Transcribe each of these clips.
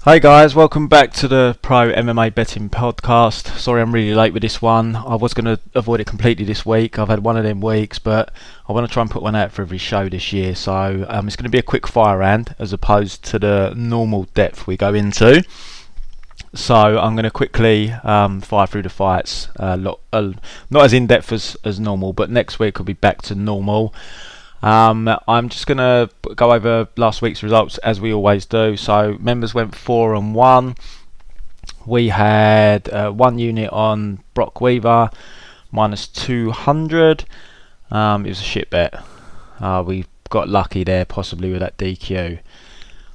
Hi guys, welcome back to the Pro MMA Betting podcast. Sorry I'm really late with this one. I was going to avoid it completely this week. I've had one of them weeks, but I want to try and put one out for every show this year. So it's going to be a quick fire round as opposed to the normal depth we go into. So I'm going to quickly fire through the fights. Not as in-depth as normal, but next week will be back to normal. I'm just going to go over last week's results as we always do. So members went 4-1. We had 1 unit on Brock Weaver, minus 200. It was a shit bet. We got lucky there, possibly with that DQ.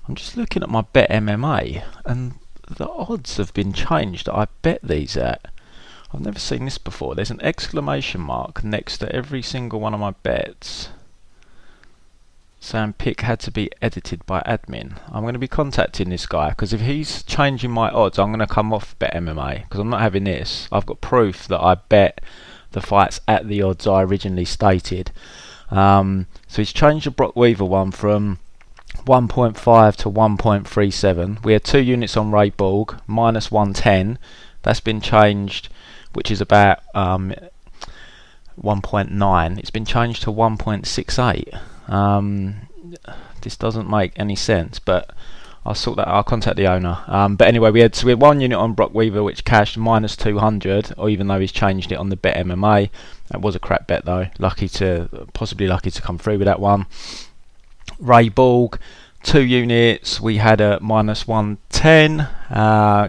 I'm just looking at my Bet MMA, and the odds have been changed that I bet these at. I've never seen this before. There's an exclamation mark next to every single one of my bets, saying pick had to be edited by admin. I'm going to be contacting this guy, because if he's changing my odds, I'm going to come off Bet MMA, because I'm not having this. I've got proof that I bet the fights at the odds I originally stated. So he's changed the Brock Weaver one from 1.5 to 1.37. We had 2 units on Ray Borg, minus 110. That's been changed, which is about 1.9. It's been changed to 1.68. This doesn't make any sense, but I'll sort that. I'll contact the owner. But anyway, we had 1 unit on Brock Weaver, which cashed minus 200, or even though he's changed it on the Bet MMA. That was a crap bet though. Possibly lucky to come through with that one. Ray Borg, 2 units. We had a minus 110.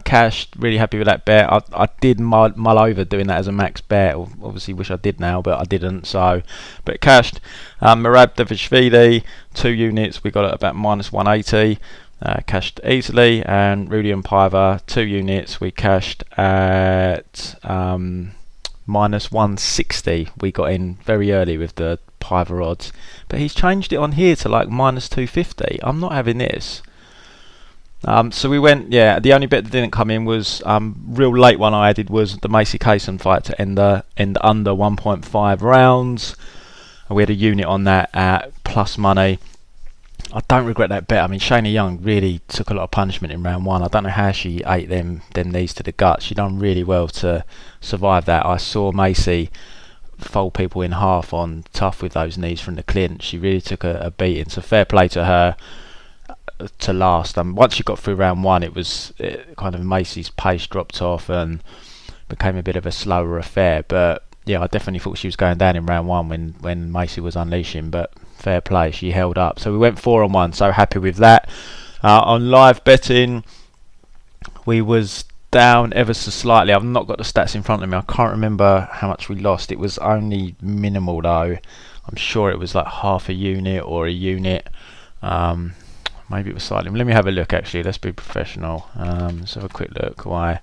Cashed. Really happy with that bet. I did mull over doing that as a max bet. Obviously wish I did now, but I didn't. So, but it cashed. Merab Devishvili, 2 units. We got it about minus 180. Cashed easily. And Rudy and Piver, 2 units. We cashed at minus 160. We got in very early with the Piver odds, but he's changed it on here to like minus 250. I'm not having this. So we went, the only bet that didn't come in was real late one I added was the Macy Kaysen fight to end under 1.5 rounds. We had a unit on that at plus money. I don't regret that bet. I mean, Shayna Young really took a lot of punishment in round 1. I don't know how she ate them knees to the gut. She done really well to survive that. I saw Macy fold people in half on tough with those knees from the clinch. She really took a beating, so fair play to her to last. Once she got through round 1, it kind of Macy's pace dropped off and became a bit of a slower affair. But yeah, I definitely thought she was going down in round 1 when Macy was unleashing, but fair play, she held up. So we went 4-1, so happy with that. On live betting, we was down ever so slightly. I've not got the stats in front of me. I can't remember how much we lost. It was only minimal though. I'm sure it was like half a unit or a unit. Maybe it was slightly. Let me have a look actually. Let's be professional. Let's have a quick look while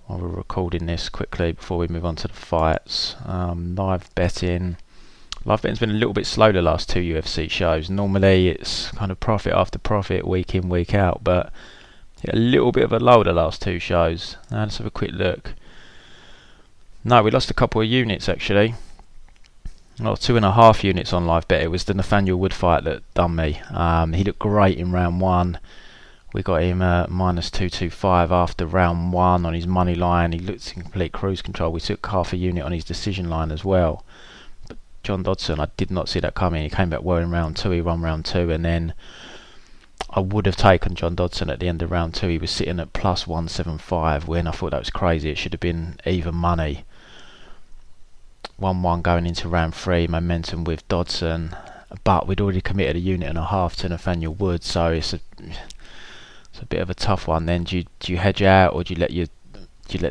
we're recording this quickly before we move on to the fights. Live betting. Live betting's been a little bit slow the last 2 UFC shows. Normally it's kind of profit after profit, week in, week out, but a little bit of a lull the last 2 shows. Let's have a quick look. No, we lost a couple of units actually. Well, 2.5 units on live bet. It was the Nathaniel Wood fight that done me. He looked great in round 1. We got him minus 225 after round 1 on his money line. He looked in complete cruise control. We took half a unit on his decision line as well. But John Dodson, I did not see that coming. He came back well in round 2. He won round 2, and then I would have taken John Dodson at the end of round 2. He was sitting at plus 175 when I thought that was crazy. It should have been even money. 1-1 going into round 3, momentum with Dodson, but we'd already committed a unit and a half to Nathaniel Wood, so it's a bit of a tough one. Then do you hedge out, or do you let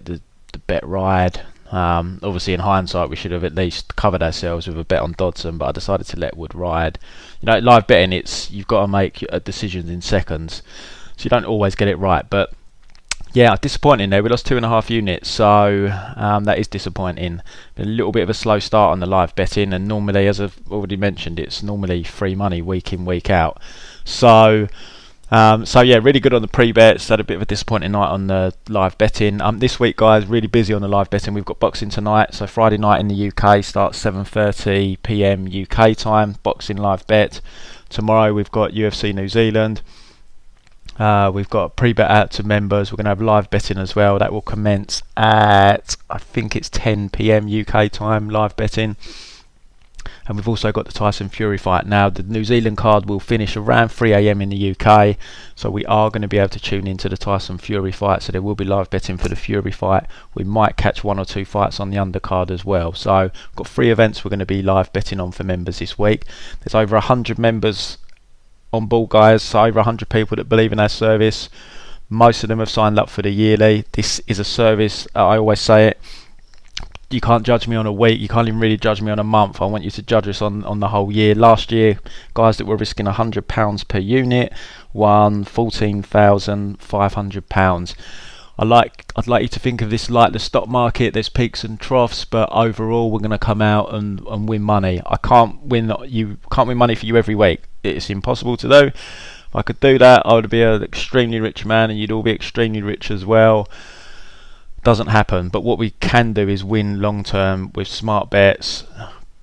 the bet ride? Obviously in hindsight we should have at least covered ourselves with a bet on Dodson, but I decided to let Wood ride. You know, live betting, you've got to make decisions in seconds, so you don't always get it right. But yeah, disappointing there. We lost 2.5 units, so that is disappointing. Been a little bit of a slow start on the live betting, and normally, as I've already mentioned, it's normally free money week in, week out. So yeah, really good on the pre-bets. Had a bit of a disappointing night on the live betting. This week, guys, really busy on the live betting. We've got boxing tonight, so Friday night in the UK starts 7:30 PM UK time. Boxing live bet. Tomorrow we've got UFC New Zealand. We've got a pre-bet out to members. We're going to have live betting as well. That will commence at, I think it's 10 p.m. UK time, live betting. And we've also got the Tyson Fury fight. Now, the New Zealand card will finish around 3 a.m. in the UK, so we are going to be able to tune into the Tyson Fury fight, so there will be live betting for the Fury fight. We might catch 1 or 2 fights on the undercard as well. So we've got 3 events we're going to be live betting on for members this week. There's over 100 members on board, guys, so over 100 people that believe in our service. Most of them have signed up for the yearly. This is a service, I always say it, you can't judge me on a week, you can't even really judge me on a month. I want you to judge us on the whole year. Last year, guys that were risking £100 per unit won £14,500. I'd like you to think of this like the stock market. There's peaks and troughs, but overall we're going to come out and win money. You can't win money for you every week. It's impossible to do. If I could do that, I would be an extremely rich man, and you'd all be extremely rich as well. Doesn't happen, but what we can do is win long term with smart bets,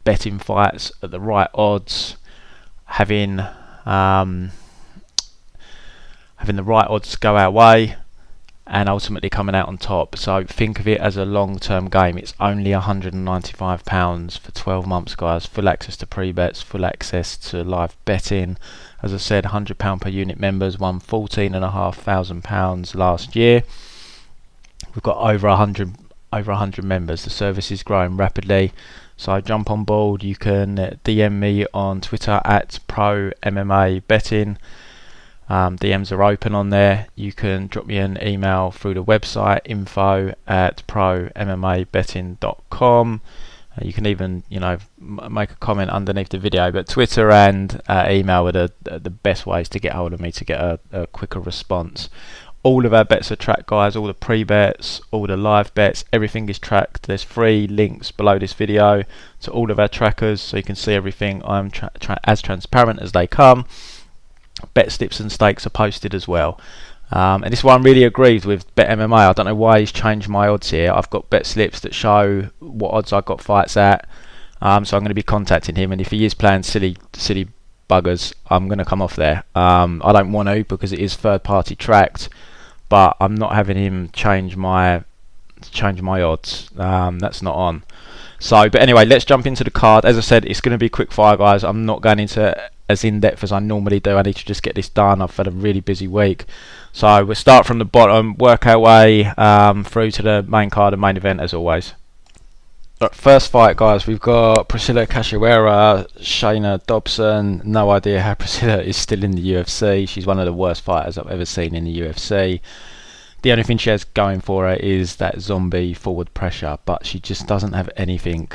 betting fights at the right odds, having the right odds go our way, and ultimately coming out on top. So think of it as a long term game. It's only £195 for 12 months, guys. Full access to pre-bets, full access to live betting. As I said, £100 per unit members won £14,500 last year. We've got over 100 members. The service is growing rapidly, so jump on board. You can DM me on Twitter at Pro MMA Betting. DMs are open on there. You can drop me an email through the website, info@prommabetting.com. You can even, make a comment underneath the video. But Twitter and email are the best ways to get hold of me to get a quicker response. All of our bets are tracked, guys. All the pre-bets, all the live bets, everything is tracked. There's 3 links below this video to all of our trackers, so you can see everything. I'm as transparent as they come. Bet slips and stakes are posted as well. And this one really agrees with Bet MMA. I don't know why he's changed my odds here. I've got bet slips that show what odds I've got fights at. So I'm going to be contacting him, and if he is playing silly buggers, I'm going to come off there. I don't want to, because it is third party tracked, but I'm not having him change my odds. That's not on. So, but anyway, let's jump into the card. As I said, it's going to be quick fire, guys. I'm not going into as in depth as I normally do. I need to just get this done. I've had a really busy week. So we'll start from the bottom, work our way through to the main card and main event as always. Right, first fight, guys, we've got Priscilla Cachoeira, Shayna Dobson. No idea how Priscilla is still in the UFC. She's one of the worst fighters I've ever seen in the UFC. The only thing she has going for her is that zombie forward pressure, but she just doesn't have anything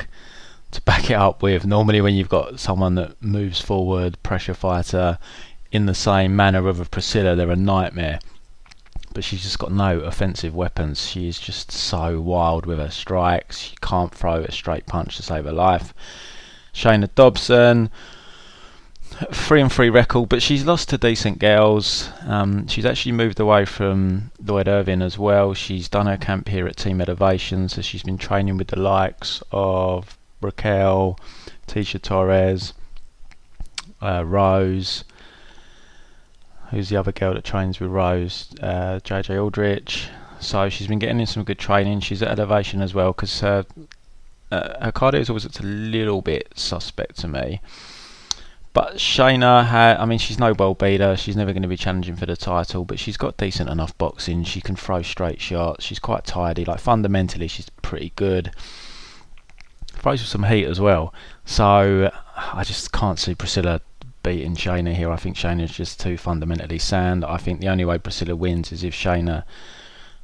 to back it up with. Normally when you've got someone that moves forward, pressure fighter, in the same manner of a Priscilla, they're a nightmare. But she's just got no offensive weapons. She is just so wild with her strikes. She can't throw a straight punch to save her life. Shayna Dobson, 3-3 record, but she's lost to decent girls. She's actually moved away from Lloyd Irvin as well. She's done her camp here at Team Elevation, so she's been training with the likes of Raquel, Tisha Torres, Rose. Who's the other girl that trains with Rose? JJ Aldrich. So she's been getting in some good training. She's at Elevation as well, because her cardio is always looked a little bit suspect to me. But Shayna, she's no world beater. She's never going to be challenging for the title, but she's got decent enough boxing. She can throw straight shots. She's quite tidy. Like, fundamentally, she's pretty good. Throws with some heat as well. So I just can't see Priscilla beating Shayna here. I think Shayna's just too fundamentally sound. I think the only way Priscilla wins is if Shayna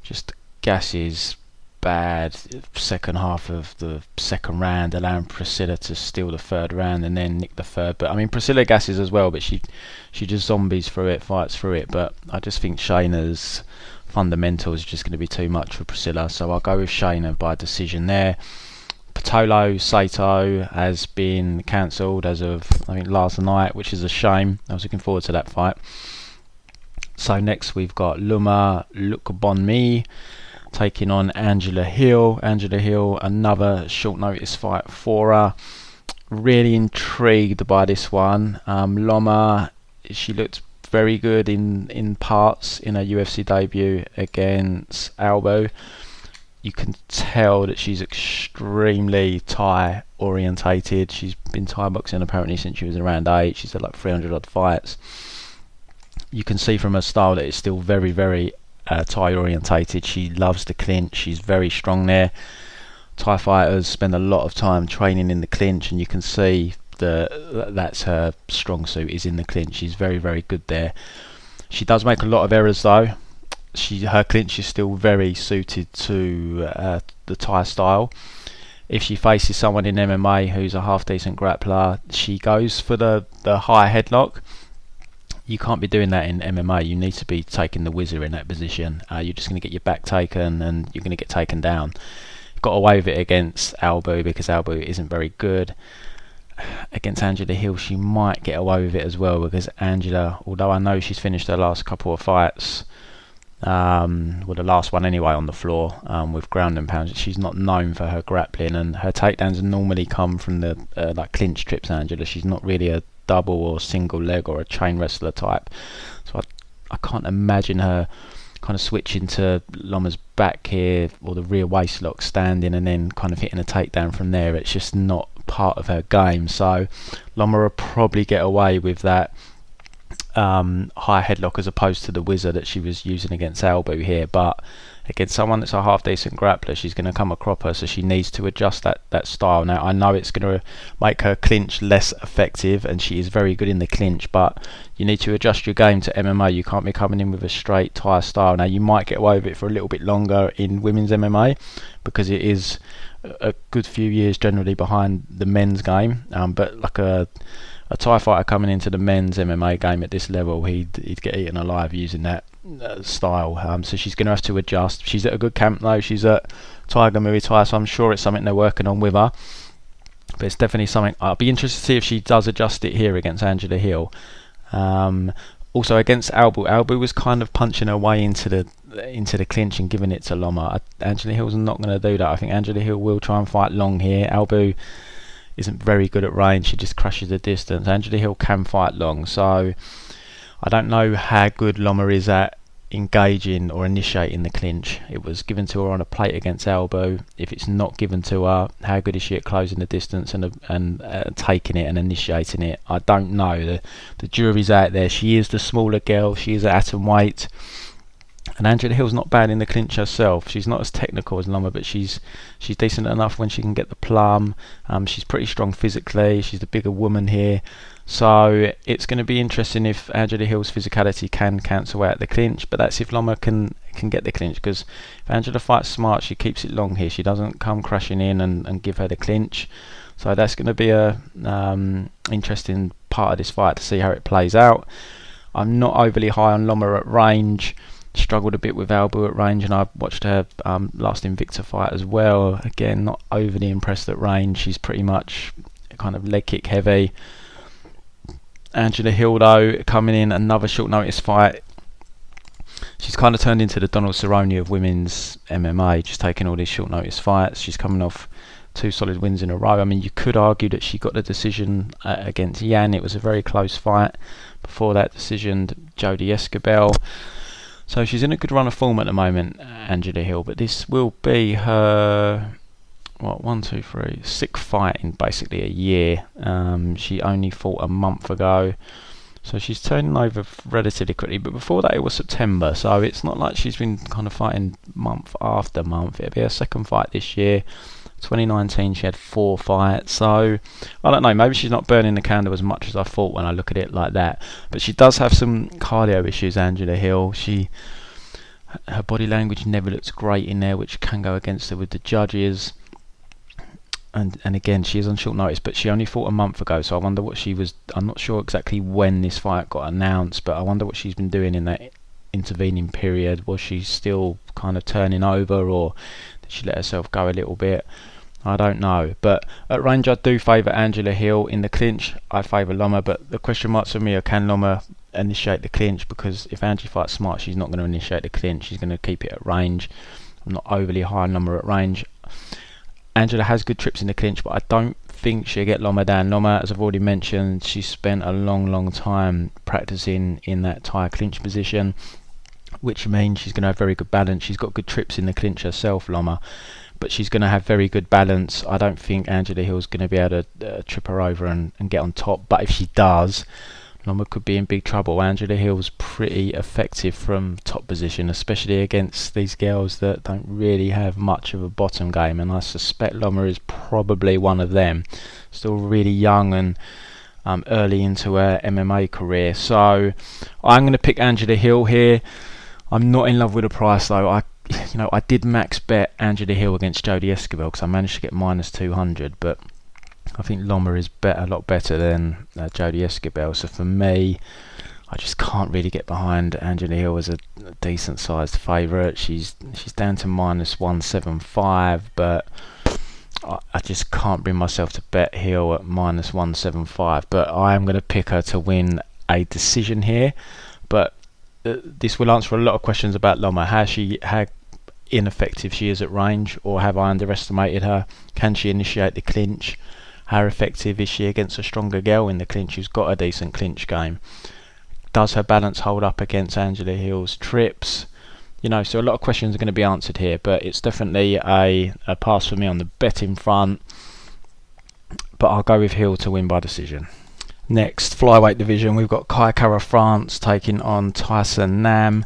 just gasses bad second half of the second round, allowing Priscilla to steal the third round and then nick the third. But Priscilla gasses as well, but she just zombies through it, fights through it. But I just think Shayna's fundamentals are just going to be too much for Priscilla, so I'll go with Shayna by decision there. Patolo Sato has been cancelled as of, I think, last night, which is a shame. I was looking forward to that fight. So next we've got Luma Lukbonmi taking on Angela Hill. Angela Hill, another short notice fight for her. Really intrigued by this one. Loma, she looked very good in parts in her UFC debut against Albo. You can tell that she's extremely Thai orientated. She's been Thai boxing apparently since she was around 8. She's had like 300 odd fights. You can see from her style that it's still very, very Thai orientated. She loves the clinch. She's very strong there. Thai fighters spend a lot of time training in the clinch, and you can see that's her strong suit, is in the clinch. She's very, very good there. She does make a lot of errors though. Her clinch is still very suited to the Thai style. If she faces someone in MMA who's a half decent grappler, she goes for the high headlock. You can't be doing that in MMA. You need to be taking the whizzer in that position. You're just going to get your back taken and you're going to get taken down. Got away with it against Albu because Albu isn't very good. Against Angela Hill, she might get away with it as well, because Angela, although I know she's finished her last couple of fights, well, the last one anyway on the floor, with ground and pounds, she's not known for her grappling, and her takedowns normally come from the like clinch trips. Angela, she's not really a double or single leg or a chain wrestler type, so I can't imagine her kind of switching to Loma's back here or the rear waist lock, standing and then kind of hitting a takedown from there. It's just not part of her game, so Loma will probably get away with that high headlock as opposed to the whizzer that she was using against Albu here. But against someone that's a half decent grappler, she's going to come a cropper, so she needs to adjust that style. Now I know it's going to make her clinch less effective, and she is very good in the clinch, but you need to adjust your game to MMA. You can't be coming in with a straight Thai style. Now you might get away with it for a little bit longer in women's MMA because it is a good few years generally behind the men's game, but like a Thai fighter coming into the men's MMA game at this level, he'd get eaten alive using that style. So she's going to have to adjust. She's at a good camp though. She's at Tiger Muay Thai, so I'm sure it's something they're working on with her. But it's definitely something I'll be interested to see if she does adjust it here against Angela Hill. Also against Albu was kind of punching her way into the clinch and giving it to Loma. Angela Hill's not going to do that. I think Angela Hill will try and fight long here. Albu isn't very good at range. She just crushes the distance. Angela Hill can fight long, so I don't know how good Loma is at engaging or initiating the clinch. It was given to her on a plate against Albu. If it's not given to her, how good is she at closing the distance and taking it and initiating it? I don't know. The jury's out there. She is the smaller girl. She is at atom weight. And Angela Hill's not bad in the clinch herself. She's not as technical as Loma, but she's decent enough when she can get the plum. She's pretty strong physically. She's the bigger woman here. So it's going to be interesting if Angela Hill's physicality can cancel out the clinch, but that's if Loma can get the clinch, because if Angela fights smart, she keeps it long here. She doesn't come crashing in and give her the clinch. So that's going to be a interesting part of this fight to see how it plays out. I'm not overly high on Loma at range. Struggled a bit with Albu at range, and I watched her last Invicta fight as well. Again, not overly impressed at range. She's pretty much kind of leg kick heavy. Angela Hill though, coming in, another short notice fight. She's kind of turned into the Donald Cerrone of women's MMA, just taking all these short notice fights. She's coming off 2 solid wins in a row. I mean, you could argue that she got the decision against Yan. It was a very close fight. Before that decision, Jodie Escobel. So she's in a good run of form at the moment, Angela Hill, but this will be her, 6th fight in basically a year. She only fought a month ago, so she's turning over relatively quickly, but before that it was September, so it's not like she's been kind of fighting month after month. It'll be her 2nd fight this year. 2019 she had 4 fights, so I don't know, maybe she's not burning the candle as much as I thought when I look at it like that, but she does have some cardio issues, Angela Hill. Her body language never looks great in there, which can go against her with the judges, and again she is on short notice, but she only fought a month ago, so I wonder what I'm not sure exactly when this fight got announced, but I wonder what she's been doing in that intervening period. Was she still kind of turning over, or did she let herself go a little bit? I don't know, but at range I do favour Angela Hill. In the clinch I favour Loma, but the question marks for me are, can Loma initiate the clinch? Because if Angie fights smart, she's not going to initiate the clinch. She's going to keep it at range. I'm not overly high on Loma at range. Angela has good trips in the clinch, but I don't think she'll get Loma down. Loma, as I've already mentioned, she spent a long time practicing in that Thai clinch position, which means she's going to have very good balance. She's got good trips in the clinch herself, Loma, but she's going to have very good balance. I don't think Angela Hill's going to be able to trip her over and get on top, but if she does, Loma could be in big trouble. Angela Hill's pretty effective from top position, especially against these girls that don't really have much of a bottom game, and I suspect Loma is probably one of them. Still really young and early into her MMA career, so I'm going to pick Angela Hill here. I'm not in love with the price though. I did max bet Angela Hill against Jodie Esquibel because I managed to get minus 200, but I think Loma is a lot better than Jodie Esquibel. So for me, I just can't really get behind Angela Hill as a decent sized favourite. She's down to minus 175, but I just can't bring myself to bet Hill at minus 175. But I am going to pick her to win a decision here. But this will answer a lot of questions about Loma. How ineffective she is at range, or have I underestimated her? Can she initiate the clinch? How effective is she against a stronger girl in the clinch who's got a decent clinch game? Does her balance hold up against Angela Hill's trips? So a lot of questions are going to be answered here, but it's definitely a pass for me on the betting front. But I'll go with Hill to win by decision. Next, flyweight division, we've got Kai Kara France taking on Tyson Nam.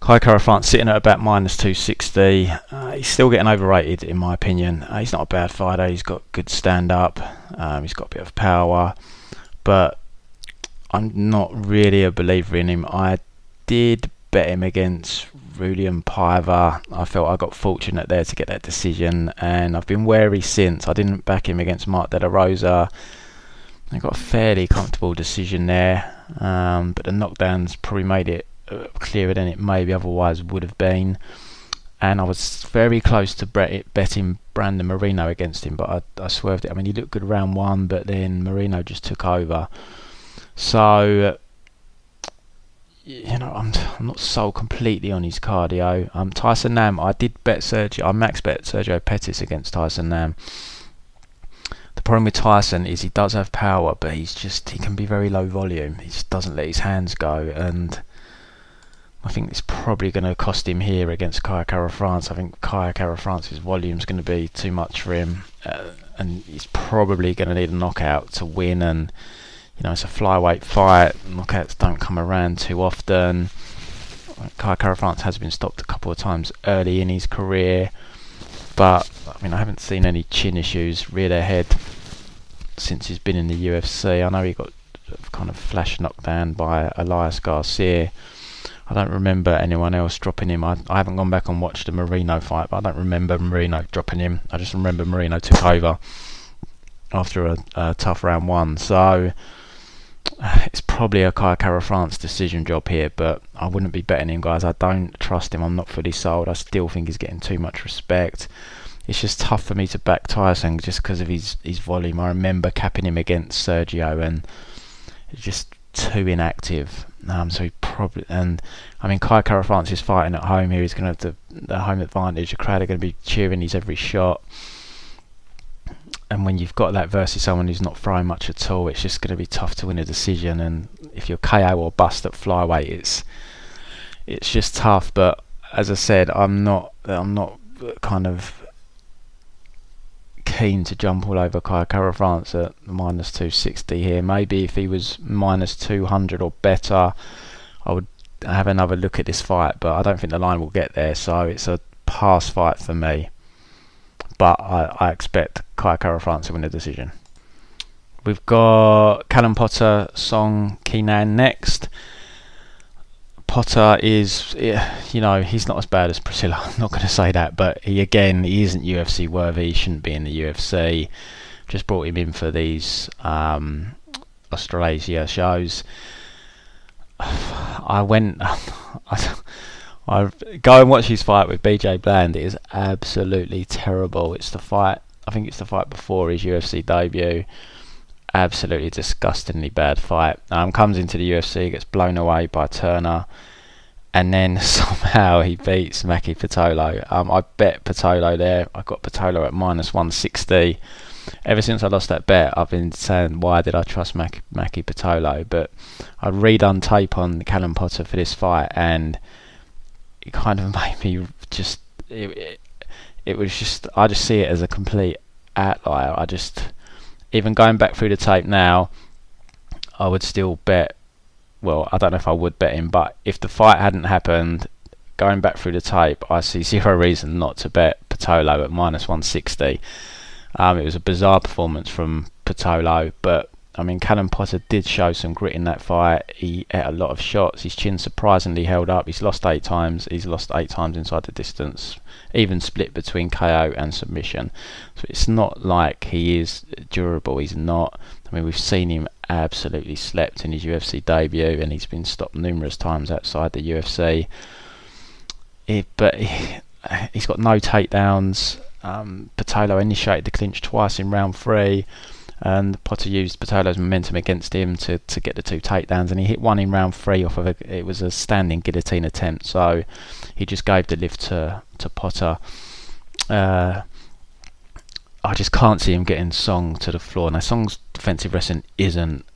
Kai Kara France sitting at about minus 260. He's still getting overrated in my opinion. He's not a bad fighter. He's got good stand up. He's got a bit of power, but I'm not really a believer in him. I did bet him against Rulian Paiva. I felt I got fortunate there to get that decision, and I've been wary since. I didn't back him against Mark De La Rosa. I got a fairly comfortable decision there, but the knockdowns probably made it clearer than it maybe otherwise would have been, and I was very close to betting Brandon Moreno against him, but I swerved it. I mean, he looked good round one, but then Moreno just took over. So I'm not sold completely on his cardio. Tyson Nam, I did bet I max bet Sergio Pettis against Tyson Nam. The problem with Tyson is he does have power, but he can be very low volume. He just doesn't let his hands go, and I think it's probably going to cost him here against Kai Kara France. I think Kai Kara France's volume is going to be too much for him, and he's probably going to need a knockout to win. And it's a flyweight fight. Knockouts don't come around too often. Kai Kara France has been stopped a couple of times early in his career, but I haven't seen any chin issues rear their head since he's been in the UFC. I know he got kind of flash knocked down by Elias Garcia. I don't remember anyone else dropping him. I haven't gone back and watched the Moreno fight, but I don't remember Moreno dropping him. I just remember Moreno took over after a tough round one. So it's probably a Kai Kara France decision job here, but I wouldn't be betting him, guys. I don't trust him. I'm not fully sold. I still think he's getting too much respect. It's just tough for me to back Tyson just because of his volume. I remember capping him against Sergio, and it's just too inactive. So he probably, Kai Kara France is fighting at home here. He's going to have the home advantage. The crowd are going to be cheering his every shot. And when you've got that versus someone who's not throwing much at all, it's just going to be tough to win a decision. And if you're KO or bust at flyweight, it's just tough. But as I said, I'm not kind of keen to jump all over Kai Kara France at minus 260 here. Maybe if he was minus 200 or better, I would have another look at this fight, but I don't think the line will get there, so it's a pass fight for me. But I expect Kai Kara France to win the decision. We've got Callan Potter, Song Kenan next. Potter is, he's not as bad as Priscilla. I'm not going to say that, but he isn't UFC worthy. He shouldn't be in the UFC. Just brought him in for these Australasia shows. I go and watch his fight with BJ Bland. It is absolutely terrible. I think it's the fight before his UFC debut. Absolutely disgustingly bad fight. Comes into the UFC, gets blown away by Turner, and then somehow he beats Maki Pitolo. I bet Pitolo there. I got Pitolo at minus 160. ever since I lost that bet, I've been saying, why did I trust Maki Pitolo? But I redone tape on Callan Potter for this fight, and it kind of made me just, it was just, I just see it as a complete outlier. I just, even going back through the tape now, I would still bet, well, I don't know if I would bet him, but if the fight hadn't happened, going back through the tape, I see zero reason not to bet Pitolo at -160. It was a bizarre performance from Pitolo, but I mean, Callan Potter did show some grit in that fight. He ate a lot of shots. His chin surprisingly held up. He's lost 8 times. He's lost 8 times inside the distance, even split between KO and submission. So it's not like he is durable. He's not. I mean, we've seen him absolutely slept in his UFC debut, and he's been stopped numerous times outside the UFC. But he's got no takedowns. Pitolo initiated the clinch twice in round 3, and Potter used Pitolo's momentum against him to get the 2 takedowns, and he hit one in round 3 off of it was a standing guillotine attempt, so he just gave the lift to Potter. I just can't see him getting Song to the floor. Now, Song's defensive wrestling isn't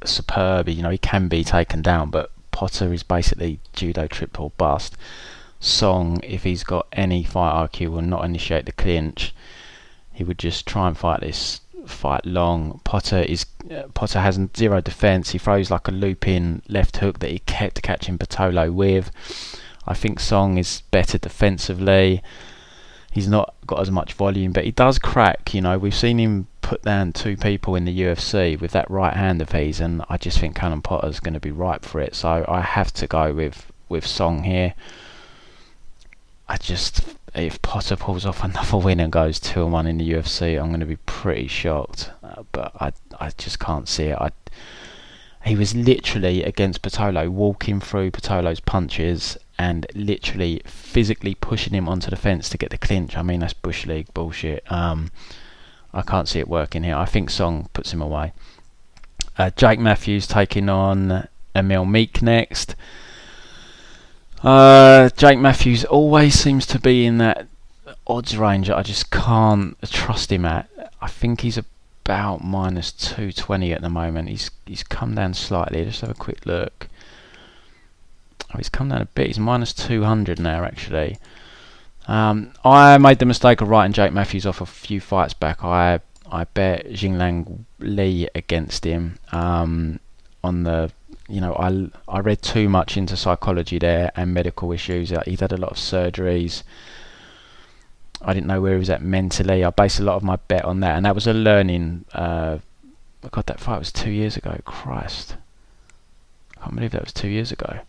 superb. You know, he can be taken down, but Potter is basically judo triple bust. Song, if he's got any fight IQ, will not initiate the clinch. He would just try and fight this fight long. Potter has 0 defense. He throws like a looping left hook that he kept catching Pitolo with. I think Song is better defensively. He's not got as much volume, but he does crack. You know, we've seen him put down 2 people in the UFC with that right hand of his, and I just think Callan Potter's going to be ripe for it. So I have to go with Song here. If Potter pulls off another win and goes 2-1 in the UFC, I'm going to be pretty shocked. But I just can't see it. He was literally against Pitolo, walking through Pitolo's punches and literally physically pushing him onto the fence to get the clinch. I mean, that's Bush League bullshit. I can't see it working here. I think Song puts him away. Jake Matthews taking on Emil Meek next. Jake Matthews always seems to be in that odds range that I just can't trust him at. I think he's about -220 at the moment. He's come down slightly. Just have a quick look. Oh, he's come down a bit. He's -200 now, actually. I made the mistake of writing Jake Matthews off a few fights back. I bet Xinglang Li against him on the. You know, I read too much into psychology there and medical issues. He'd had a lot of surgeries. I didn't know where he was at mentally. I based a lot of my bet on that, and that was a learning. God, that fight was 2 years ago. Christ, I can't believe that was 2 years ago.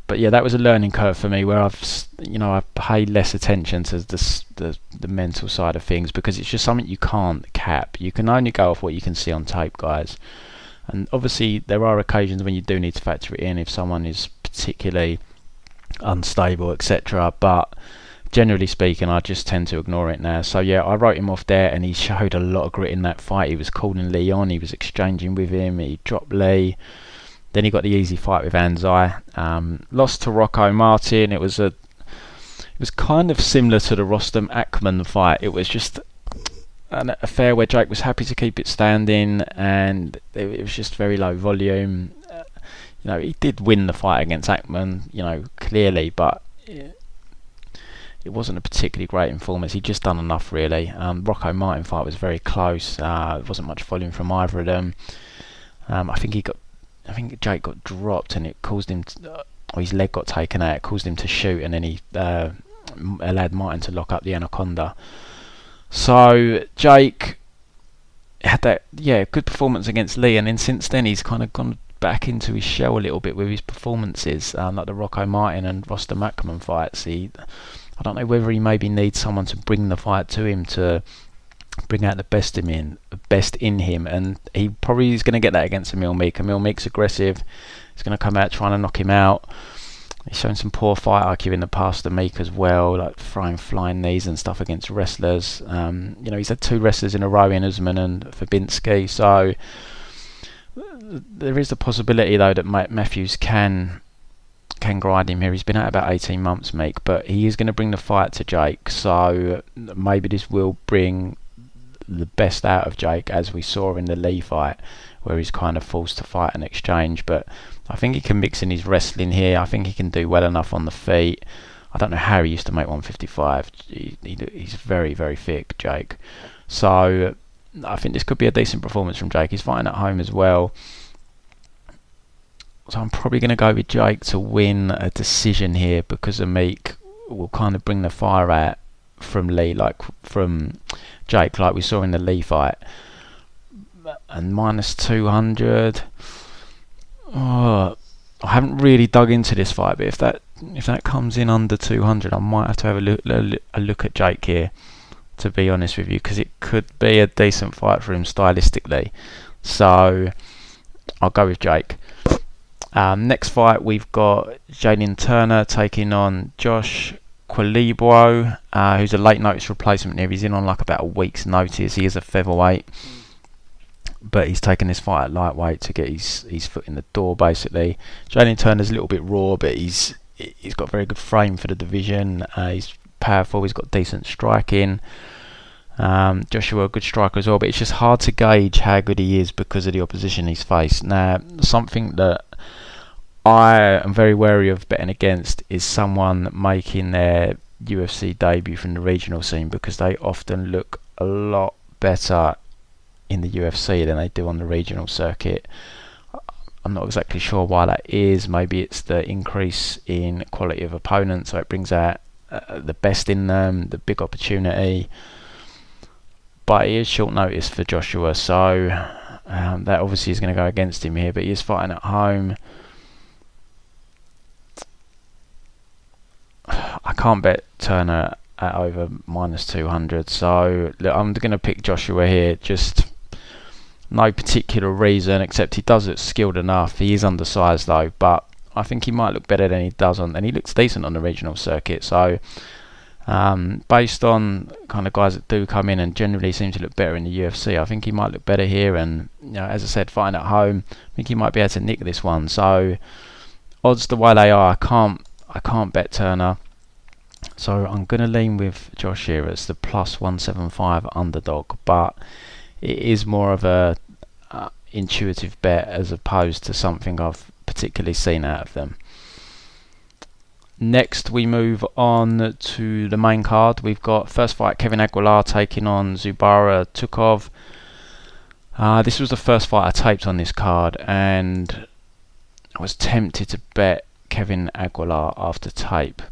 But yeah, that was a learning curve for me, where I paid less attention to the mental side of things, because it's just something you can't cap. You can only go off what you can see on tape, guys. And obviously there are occasions when you do need to factor it in if someone is particularly unstable, etc. But generally speaking, I just tend to ignore it now. So yeah, I wrote him off there, and he showed a lot of grit in that fight. He was calling Lee on, he was exchanging with him, he dropped Lee. Then he got the easy fight with Anzai. Lost to Rocco Martin. It was kind of similar to the Rostam Akman fight. It was just an affair where Jake was happy to keep it standing, and it was just very low volume. You know, he did win the fight against Akman, you know, clearly, but it wasn't a particularly great performance. He'd just done enough, really. Rocco Martin fight was very close. There wasn't much volume from either of them. I think Jake got dropped, and it caused him or his leg got taken out. It caused him to shoot, and then he allowed Martin to lock up the anaconda. So Jake had that good performance against Lee, and then since then he's kind of gone back into his shell a little bit with his performances, like the Rocco Martin and Rostam Akman fights. I don't know whether he maybe needs someone to bring the fight to him, to bring out the best in him, and he probably is going to get that against Emil Meek. Emil Meek's aggressive. He's going to come out trying to knock him out. He's shown some poor fight IQ in the past to Meek as well, like throwing flying knees and stuff against wrestlers. He's had 2 wrestlers in a row in Usman and Fabinski, so there is the possibility though that Matthews can grind him here. He's been out about 18 months, Meek, but he is going to bring the fight to Jake, so maybe this will bring the best out of Jake, as we saw in the Lee fight, where he's kind of forced to fight and exchange. But I think he can mix in his wrestling here. I think he can do well enough on the feet. I don't know how he used to make 155. He's very, very thick, Jake. So I think this could be a decent performance from Jake. He's fighting at home as well. So I'm probably going to go with Jake to win a decision here, because of Meek will kind of bring the fire out from Lee, like from Jake, like we saw in the Lee fight. And minus 200. Oh, I haven't really dug into this fight, but if that comes in under 200, I might have to have a look at Jake here, to be honest with you, because it could be a decent fight for him stylistically. So I'll go with Jake. Next fight, we've got Jalin Turner taking on Josh Culibao, who's a late notice replacement here. He's in on like about a week's notice. He is a featherweight, but he's taken this fight at lightweight to get his foot in the door, basically. Jalin Turner's a little bit raw, but he's got a very good frame for the division. He's powerful, he's got decent striking. Joshua, a good striker as well, but it's just hard to gauge how good he is because of the opposition he's faced. Now, something that I am very wary of betting against is someone making their UFC debut from the regional scene, because they often look a lot better in the UFC than they do on the regional circuit. I'm not exactly sure why that is. Maybe it's the increase in quality of opponents, so it brings out the best in them, the big opportunity. But it is short notice for Joshua, so that obviously is going to go against him here, but he is fighting at home. I can't bet Turner at over minus 200, so look, I'm going to pick Joshua here. Just no particular reason, except he does look skilled enough. He is undersized though, but I think he might look better than he does and he looks decent on the regional circuit. So based on kind of guys that do come in and generally seem to look better in the UFC, I think he might look better here. And as I said, fighting at home, I think he might be able to nick this one. So odds the way they are, I can't bet Turner. So I'm going to lean with Josh here as the plus 175 underdog, but it is more of a intuitive bet as opposed to something I've particularly seen out of them. Next we move on to the main card. We've got first fight, Kevin Aguilar taking on Zubaira Tukhugov. This was the first fight I taped on this card, and I was tempted to bet Kevin Aguilar after tape.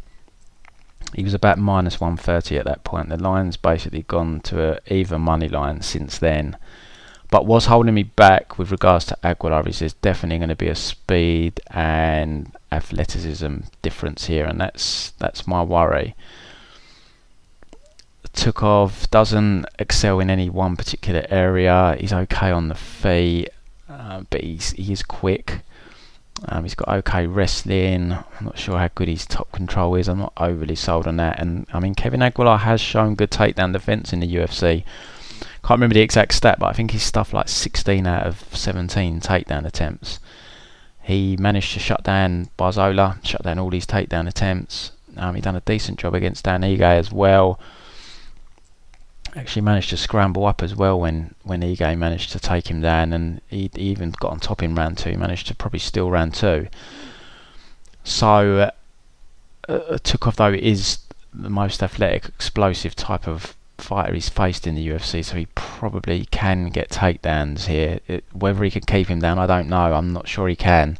He was about minus 130 at that point. The line's basically gone to an even money line since then. But what's holding me back with regards to Aguilar is there's definitely going to be a speed and athleticism difference here, and that's my worry. Tukhugov doesn't excel in any one particular area. He's okay on the feet, but he is quick. He's got okay wrestling. I'm not sure how good his top control is. I'm not overly sold on that. And I mean, Kevin Aguilar has shown good takedown defense in the UFC. Can't remember the exact stat, but I think he's stuffed like 16 out of 17 takedown attempts. He managed to shut down Barzola, shut down all these takedown attempts. He done a decent job against Dan Ige as well. Actually managed to scramble up as well when Ige managed to take him down, and he even got on top in round 2. He managed to probably steal round 2. So Tukhugov though is the most athletic, explosive type of fighter he's faced in the UFC, so he probably can get takedowns here. Whether he can keep him down, I don't know. I'm not sure he can.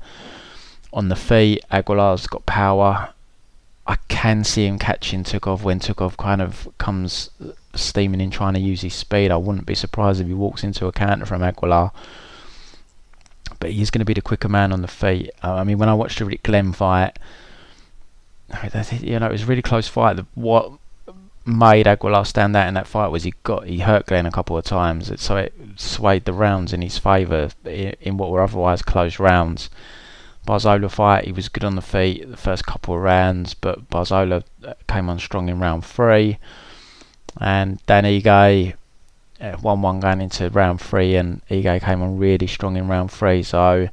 On the feet, Aguilar's got power. I can see him catching Tukhugov when Tukhugov kind of comes steaming in trying to use his speed. I wouldn't be surprised if he walks into a counter from Aguilar, but he's going to be the quicker man on the feet. I mean, when I watched the Rick Glenn fight, it was a really close fight. What made Aguilar stand out in that fight was he hurt Glenn a couple of times, so it swayed the rounds in his favour in what were otherwise close rounds. Barzola fight, he was good on the feet the first couple of rounds, but Barzola came on strong in round 3. And Dan Ige 1-1 going into round 3, and Ige came on really strong in round 3. So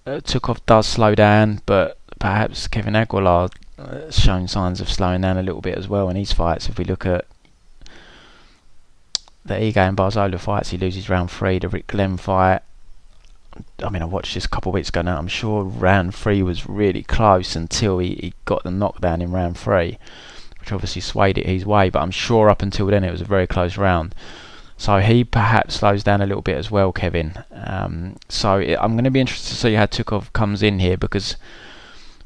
Tukhugov does slow down, but perhaps Kevin Aguilar has shown signs of slowing down a little bit as well in his fights. If we look at the Ige and Barzola fights, he loses round 3. The Rick Glenn fight, I mean, I watched this a couple of weeks ago now. I'm sure round 3 was really close until he got the knockdown in round 3, which obviously swayed it his way. But I'm sure up until then it was a very close round. So he perhaps slows down a little bit as well, Kevin. I'm going to be interested to see how Tukhugov comes in here, because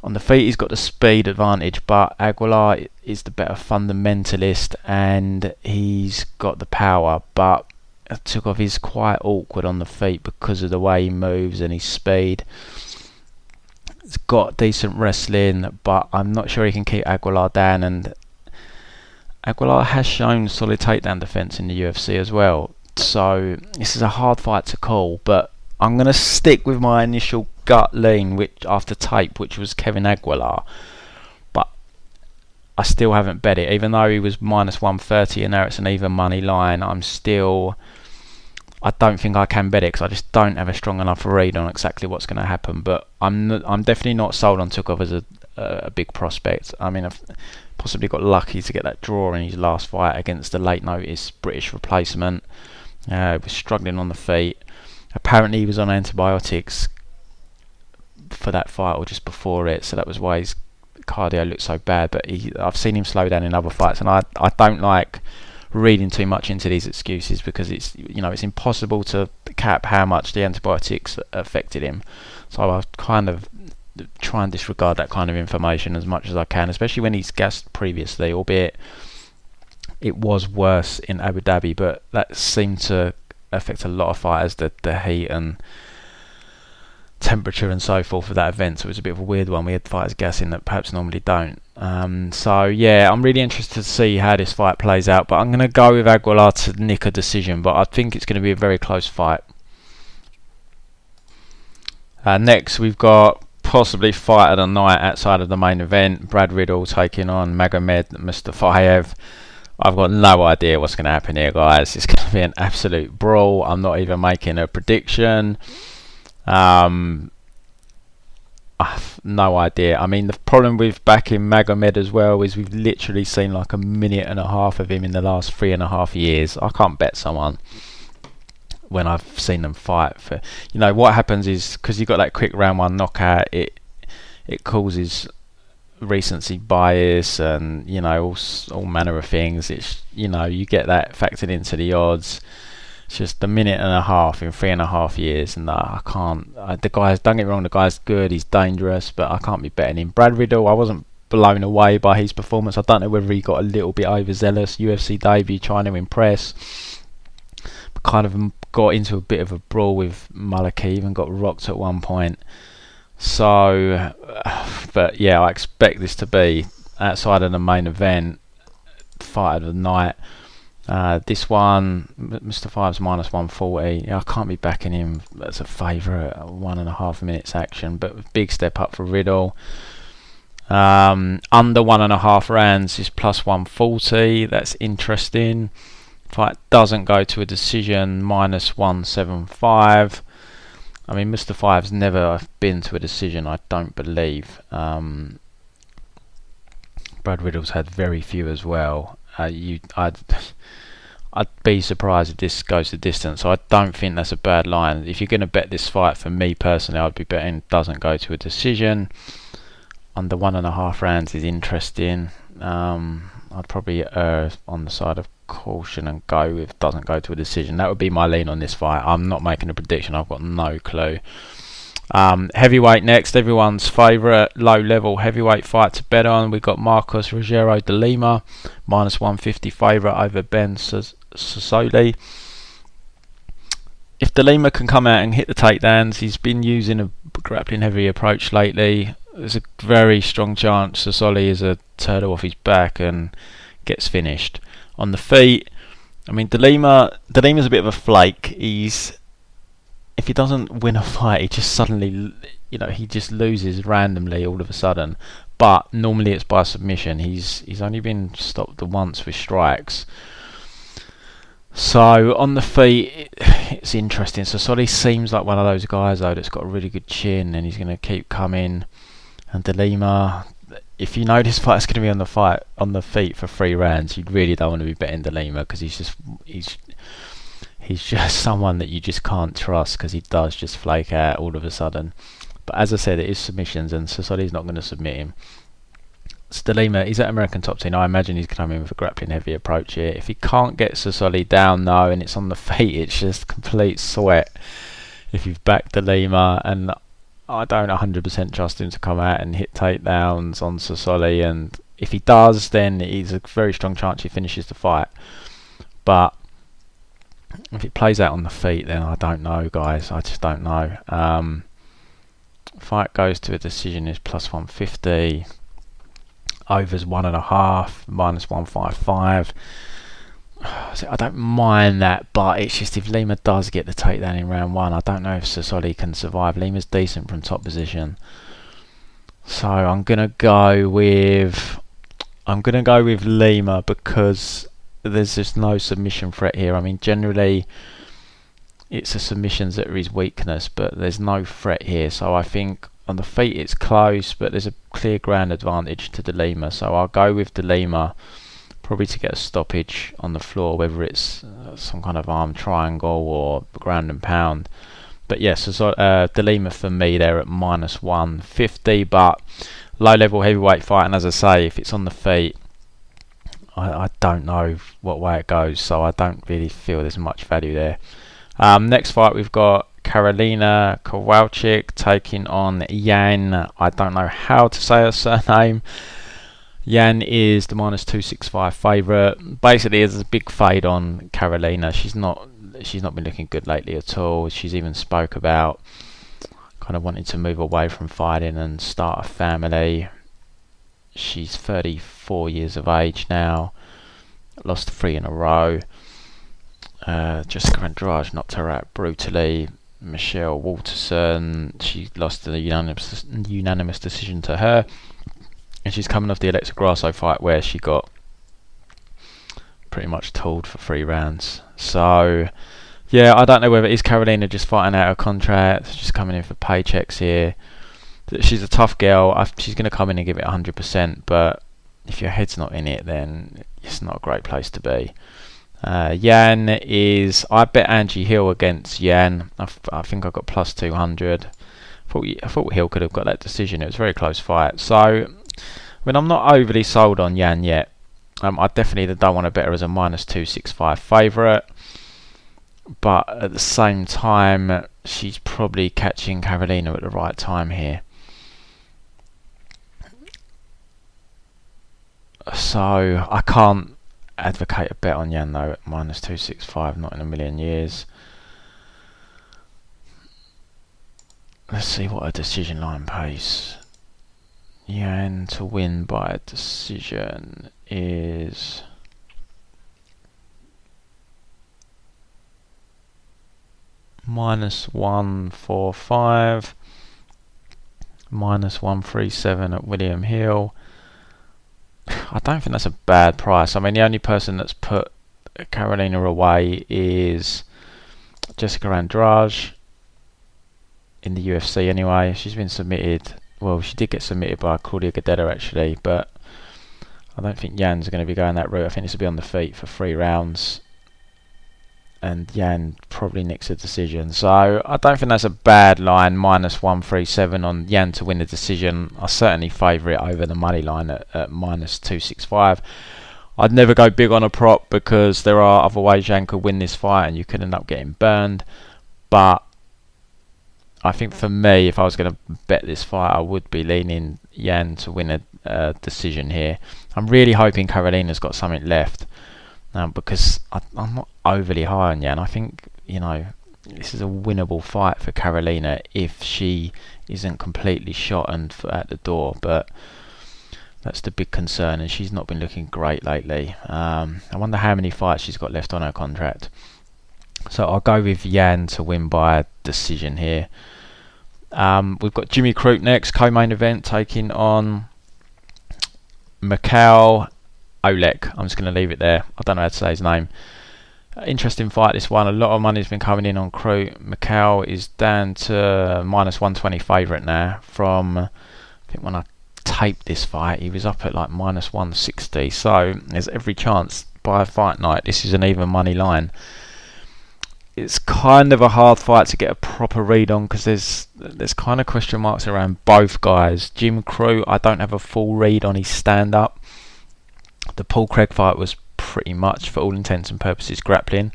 on the feet he's got the speed advantage, but Aguilar is the better fundamentalist and he's got the power. But Tukhugov is quite awkward on the feet because of the way he moves and his speed. He's got decent wrestling, but I'm not sure he can keep Aguilar down, and Aguilar has shown solid takedown defence in the UFC as well. So this is a hard fight to call, but I'm going to stick with my initial gut lean after tape, which was Kevin Aguilar. But I still haven't bet it, even though he was minus 130 and now it's an even money line. I don't think I can bet it because I just don't have a strong enough read on exactly what's going to happen. But I'm definitely not sold on Tukhugov as a big prospect. I mean, I've possibly got lucky to get that draw in his last fight against the late notice British replacement. He was struggling on the feet. Apparently he was on antibiotics for that fight or just before it, so that was why his cardio looked so bad. But I've seen him slow down in other fights, and I don't like reading too much into these excuses, because it's impossible to cap how much the antibiotics affected him. So I kind of try and disregard that kind of information as much as I can, especially when he's gassed previously, albeit it was worse in Abu Dhabi, but that seemed to affect a lot of fighters, the heat and temperature and so forth for that event. So it was a bit of a weird one. We had fighters gassing that perhaps normally don't. So yeah, I'm really interested to see how this fight plays out, but I'm going to go with Aguilar to nick a decision, but I think it's going to be a very close fight. Next we've got possibly fight of the night outside of the main event. Brad Riddell taking on Magomed Mustafaev. I've got no idea what's going to happen here, guys. It's going to be an absolute brawl. I'm not even making a prediction. I've no idea. I mean, the problem with backing Magomed as well is we've literally seen like a minute and a half of him in the last 3.5 years. I can't bet someone when I've seen them fight. For what happens is, because you've got that quick round 1 knockout, it causes recency bias and all manner of things. It's you get that factored into the odds. It's just a minute and a half in 3.5 years, and I can't. The guy's, don't get me wrong, the guy's good, he's dangerous, but I can't be betting him. Brad Riddell, I wasn't blown away by his performance. I don't know whether he got a little bit overzealous. UFC debut, trying to impress, but kind of got into a bit of a brawl with Malakaev and got rocked at one point. So, but yeah, I expect this to be outside of the main event fight of the night. This one, Mustafaev's minus 140. I can't be backing him as a favourite. 1.5 minutes action, but big step up for Riddell. Under 1.5 rounds is plus 140. That's interesting. Fight doesn't go to a decision, minus 175. I mean, Mustafaev's never been to a decision, I don't believe. Brad Riddell's had very few as well. I'd be surprised if this goes the distance, so I don't think that's a bad line. If you're going to bet this fight, for me personally, I'd be betting doesn't go to a decision. Under 1.5 rounds is interesting. I'd probably err on the side of caution and go with doesn't go to a decision. That would be my lean on this fight. I'm not making a prediction, I've got no clue. Heavyweight next, everyone's favourite low level heavyweight fight to bet on. We've got Marcos Rogério de Lima, minus 150 favourite over Ben Sosoli. If de Lima can come out and hit the takedowns, he's been using a grappling heavy approach lately. There's a very strong chance Sosoli is a turtle off his back and gets finished. On the feet, I mean, de Lima's a bit of a flake. If he doesn't win a fight, he just suddenly, he just loses randomly all of a sudden. But normally it's by submission. He's only been stopped once with strikes. So on the feet, it's interesting. Sosoli seems like one of those guys though that's got a really good chin, and he's going to keep coming. And de Lima, if you know this fight's going to be on the feet for 3 rounds, you really don't want to be betting de Lima, because he's he's just someone that you just can't trust, because he does just flake out all of a sudden. But as I said, it is submissions, and Sosoli's not going to submit him. Lima, he's at American top 10. I imagine he's coming with a grappling heavy approach here. If he can't get Sosoli down though, and it's on the feet, it's just complete sweat if you've backed Lima, and I don't 100% trust him to come out and hit takedowns on Sosoli, and if he does, then he's a very strong chance he finishes the fight. But if it plays out on the feet, then I don't know, guys. I just don't know. Fight goes to a decision is plus 150. Overs 1.5, minus 155. So I don't mind that, but it's just if Lima does get the takedown in round 1, I don't know if Sosoli can survive. Lima's decent from top position, so I'm gonna go with Lima, because there's just no submission threat here. I mean, generally it's the submissions that are his weakness, but there's no threat here. So I think on the feet it's close, but there's a clear ground advantage to De Lima. So I'll go with De Lima, probably to get a stoppage on the floor, whether it's some kind of arm triangle or ground and pound. But yes, De Lima for me there at minus 150, but low level heavyweight fight, and as I say, if it's on the feet, I don't know what way it goes, so I don't really feel there's much value there. Next fight we've got Karolina Kowalkiewicz taking on Yan. I don't know how to say her surname. Yan is the minus 265 favourite. Basically, there's a big fade on Karolina. She's not been looking good lately at all. She's even spoke about kind of wanting to move away from fighting and start a family. She's 34 years of age now. Lost 3 in a row. Jessica Andrade knocked her out brutally. Michelle Walterson, she lost a unanimous decision to her. And she's coming off the Alexa Grasso fight where she got pretty much tooled for 3 rounds. So, yeah, I don't know whether it's Karolina just fighting out her contract, just coming in for paychecks here. She's a tough girl. She's going to come in and give it 100%, but if your head's not in it, then it's not a great place to be. Yan is... I bet Angie Hill against Yan. I think I got plus 200. I thought Hill could have got that decision. It was a very close fight. So, I mean, I'm not overly sold on Yan yet. I definitely don't want to bet her as a minus 265 favourite. But at the same time, she's probably catching Karolina at the right time here. So, I can't advocate a bet on Yan though at minus 265, not in a million years. Let's see what a decision line pays. Yan to win by a decision is minus 145, minus 137 at William Hill. I don't think that's a bad price. I mean, the only person that's put Karolina away is Jessica Andrade in the UFC anyway. She's been submitted. Well, she did get submitted by Claudia Gadelha actually, but I don't think Yan's going to be going that route. I think this will be on the feet for 3 rounds. And Yan probably nicks a decision. So I don't think that's a bad line. Minus 137 on Yan to win the decision. I certainly favour it over the money line at minus 265. I'd never go big on a prop because there are other ways Yan could win this fight and you could end up getting burned. But I think for me, if I was going to bet this fight, I would be leaning Yan to win a decision here. I'm really hoping Karolina's got something left. Because I'm not overly high on Yan. I think, you know, this is a winnable fight for Karolina if she isn't completely shot and at the door. But that's the big concern, and she's not been looking great lately. I wonder how many fights she's got left on her contract. So I'll go with Yan to win by a decision here. We've got Jimmy Crute next, co-main event, taking on Michał Olek. I'm just going to leave it there. I don't know how to say his name. Interesting fight, this one. A lot of money's been coming in on Crute. Michał is down to minus 120 favourite now. From, I think when I taped this fight, he was up at like minus 160. So there's every chance by fight night this is an even money line. it's kind of a hard fight to get a proper read on because there's kind of question marks around both guys. Jim Crute, I don't have a full read on his stand-up. The Paul Craig fight was pretty much, for all intents and purposes, grappling.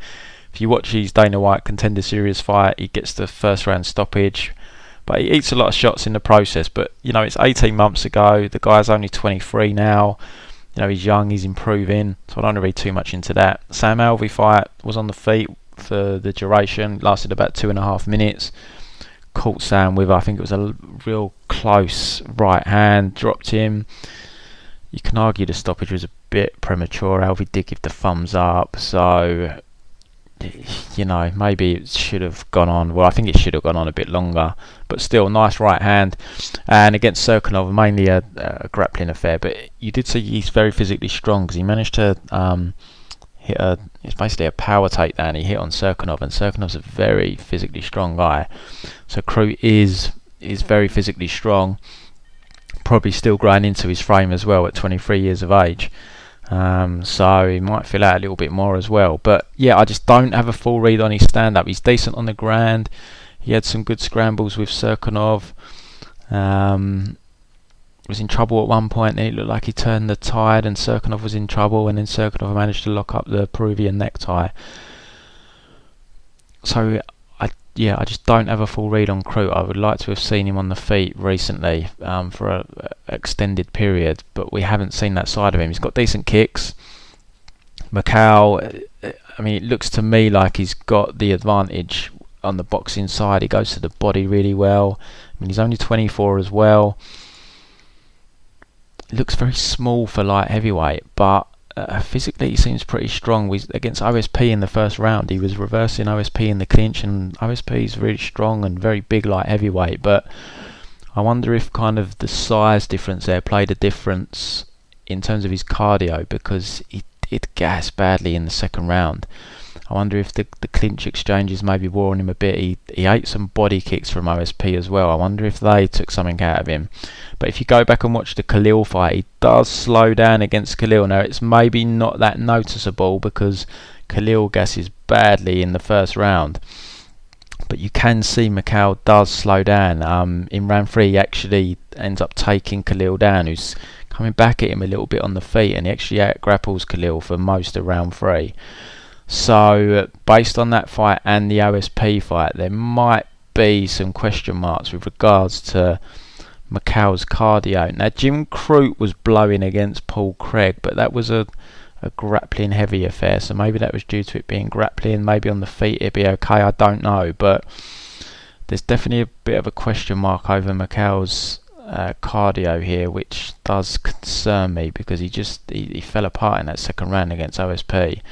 If you watch his Dana White Contender Series fight, he gets the first round stoppage, but he eats a lot of shots in the process. But you know, it's 18 months ago. The guy's only 23 now. You know, he's young, he's improving, so I don't want to read too much into that. Sam Alvey fight was on the feet for the duration, lasted about 2.5 minutes. Caught Sam with, I think it was a real close right hand, dropped him. You can argue the stoppage was a bit premature. Alvey did give the thumbs up, so you know, maybe it should have gone on. Well, I think it should have gone on a bit longer, but still, nice right hand. And against Serkinov, mainly a grappling affair, but you did see he's very physically strong because he managed to hit it's basically a power takedown he hit on Serkinov, and Serkinov's a very physically strong guy. So Crute is very physically strong, probably still growing into his frame as well at 23 years of age. So he might fill out a little bit more as well. But yeah, I just don't have a full read on his stand-up. He's decent on the ground. He had some good scrambles with Serkinov. Was in trouble at one point, and it looked like he turned the tide and Serkinov was in trouble, and then Serkinov managed to lock up the Peruvian necktie. So I just don't have a full read on Crute. I would like to have seen him on the feet recently for an extended period, but we haven't seen that side of him. He's got decent kicks. Michał, I mean, it looks to me like he's got the advantage on the boxing side. He goes to the body really well. I mean, he's only 24 as well. He looks very small for light heavyweight, but physically he seems pretty strong. Against OSP in the first round, he was reversing OSP in the clinch, and OSP is really strong and very big light heavyweight, but I wonder if kind of the size difference there played a difference in terms of his cardio, because he did gas badly in the second round. I wonder if the clinch exchanges maybe wore on him a bit. He ate some body kicks from OSP as well. I wonder if they took something out of him. But if you go back and watch the Khalil fight, he does slow down against Khalil. Now, it's maybe not that noticeable because Khalil gasses badly in the first round. But you can see Michał does slow down. In round 3, he actually ends up taking Khalil down, who's coming back at him a little bit on the feet, and he actually out-grapples Khalil for most of round 3. So, based on that fight and the OSP fight, there might be some question marks with regards to Michał's cardio. Now, Jim Crute was blowing against Paul Craig, but that was a grappling heavy affair, so maybe that was due to it being grappling. Maybe on the feet it'd be okay, I don't know, but there's definitely a bit of a question mark over Michał's cardio here, which does concern me, because he fell apart in that second round against OSP.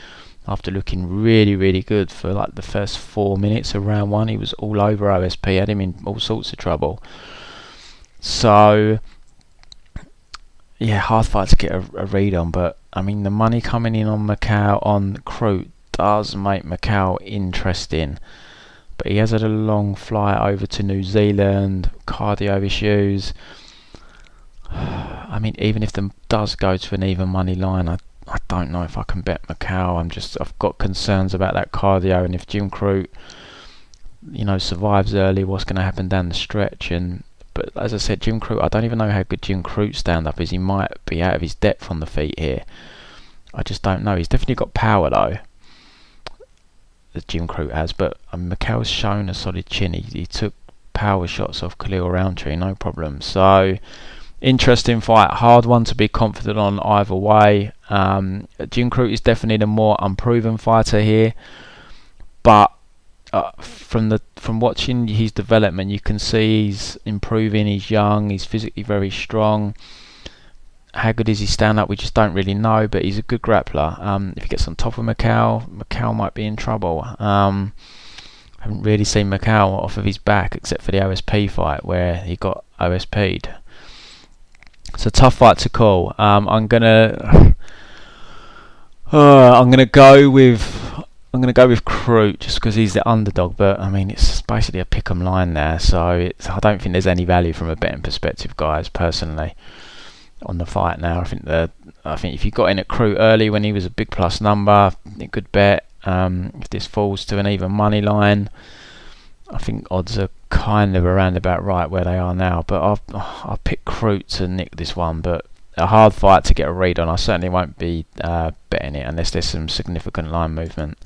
After looking really, really good for like the first 4 minutes of round 1, he was all over OSP, had him in all sorts of trouble. So, yeah, hard fight to get a read on, but I mean, the money coming in on Crute does make Michał interesting. But he has had a long flight over to New Zealand, cardio issues. I mean, even if them does go to an even money line, I don't know if I can bet Michał. I've got concerns about that cardio, and if Jim Crute, survives early, what's going to happen down the stretch? But as I said, Jim Crute, I don't even know how good Jim Crute's stand-up is. He might be out of his depth on the feet here. I just don't know. He's definitely got power though, that Jim Crute has. But Michał's shown a solid chin. He took power shots off Khalil Roundtree, no problem. So, interesting fight, hard one to be confident on either way. Jim Crute is definitely the more unproven fighter here, but from watching his development, you can see he's improving. He's young, he's physically very strong. How good is he stand up? We just don't really know, but he's a good grappler. If he gets on top of Michał might be in trouble. I haven't really seen Michał off of his back except for the OSP fight where he got OSP'd. It's a tough fight to call. I'm gonna go with Crute just because he's the underdog. But I mean, it's basically a pick'em line there, so I don't think there's any value from a betting perspective, guys. Personally, on the fight now, I think if you got in at Crute early when he was a big plus number, a good bet. If this falls to an even money line, I think odds are kind of around about right where they are now. But I'll pick Crute to nick this one, but a hard fight to get a read on. I certainly won't be betting it unless there's some significant line movement.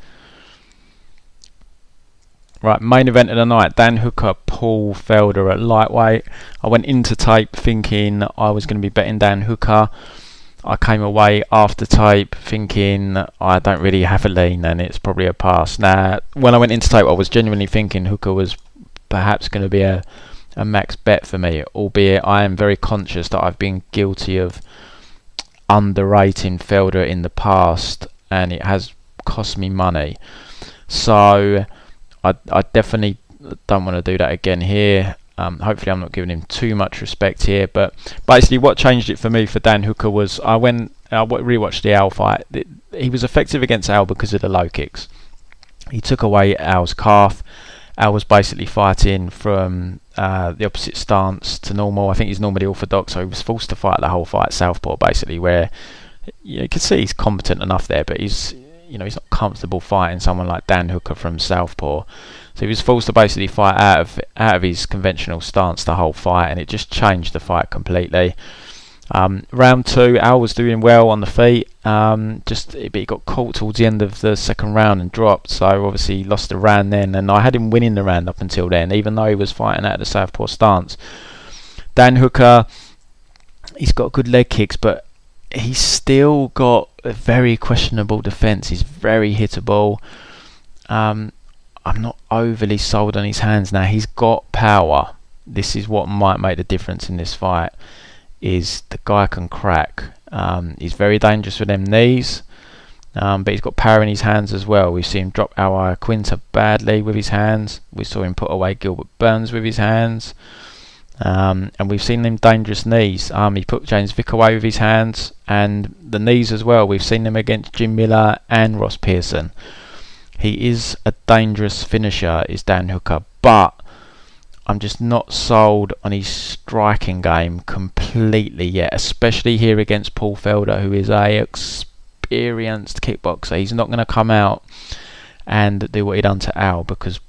Right, main event of the night, Dan Hooker, Paul Felder at lightweight. I went into tape thinking I was going to be betting Dan Hooker. I came away after tape thinking I don't really have a lean and it's probably a pass. Now, when I went into tape, I was genuinely thinking Hooker was perhaps going to be a max bet for me, albeit I am very conscious that I've been guilty of underrating Felder in the past and it has cost me money. So I definitely don't want to do that again here. Hopefully I'm not giving him too much respect here, but basically what changed it for me for Dan Hooker was I rewatched the Al fight. He was effective against Al because of the low kicks. He took away Al's calf. Al was basically fighting from the opposite stance to normal. I think he's normally orthodox, so he was forced to fight the whole fight southpaw, basically, where you can see he's competent enough there, but he's not comfortable fighting someone like Dan Hooker from southpaw. So he was forced to basically fight out of his conventional stance the whole fight, and it just changed the fight completely. Round 2, Al was doing well on the feet, but he got caught towards the end of the second round and dropped, so obviously he lost the round then, and I had him winning the round up until then, even though he was fighting out of the southpaw stance. Dan Hooker, he's got good leg kicks, but he's still got a very questionable defence. He's very hittable. I'm not overly sold on his hands now. He's got power. This is what might make the difference in this fight, is the guy can crack. He's very dangerous with them knees, but he's got power in his hands as well. We've seen him drop Al Quinta badly with his hands. We saw him put away Gilbert Burns with his hands. And we've seen them dangerous knees. He put James Vick away with his hands, and the knees as well. We've seen them against Jim Miller and Ross Pearson. He is a dangerous finisher, is Dan Hooker, but I'm just not sold on his striking game completely yet, especially here against Paul Felder, who is a experienced kickboxer. He's not going to come out and do what he done to Al, because